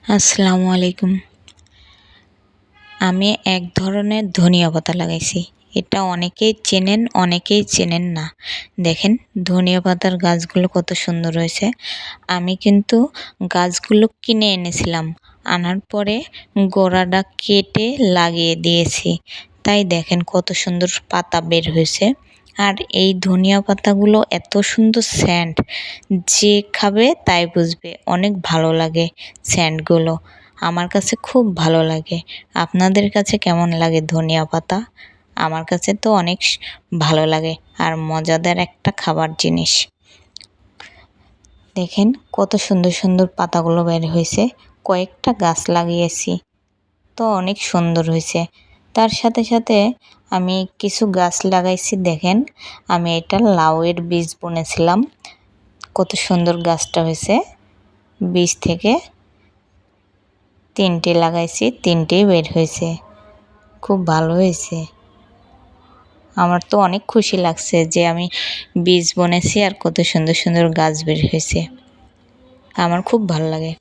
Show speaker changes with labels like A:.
A: আসসালামু আলাইকুম। আমি এক ধরনের ধনিয়া পাতা লাগাইছি। এটা অনেকেই চেনেন, অনেকেই চেনেন না। দেখেন ধনিয়া পাতার গাছগুলো কত সুন্দর হয়েছে। আমি কিন্তু গাছগুলো কিনে এনেছিলাম। আনার পরে গোড়াটা কেটে লাগিয়ে দিয়েছি। তাই দেখেন কত সুন্দর পাতা বের হয়েছে। আর এই ধনিয়া পাতাগুলো এত সুন্দর সেন্ট, যে খাবে তাই বুঝবে অনেক ভালো লাগে সেন্টগুলো। আমার কাছে খুব ভালো লাগে। আপনাদের কাছে কেমন লাগে ধনিয়া পাতা? আমার কাছে তো অনেক ভালো লাগে আর মজাদার একটা খাবার জিনিস। দেখেন কত সুন্দর সুন্দর পাতাগুলো বের হয়েছে। কয়েকটা গাছ লাগিয়েছি, তো অনেক সুন্দর হয়েছে। তার সাথে সাথে আমি কিছু গাছ লাগাইছি। দেখেন আমি এটা লাউয়ের বীজ বুনেছিলাম। কত সুন্দর গাছটা হয়েছে। বীজ থেকে 3টে লাগাইছি, 3টেই বের হয়েছে। খুব ভালো হয়েছে। আমার তো অনেক খুশি লাগছে যে আমি বীজ বুনেছি আর কত সুন্দর সুন্দর গাছ বের হয়েছে। আমার খুব ভালো লাগে।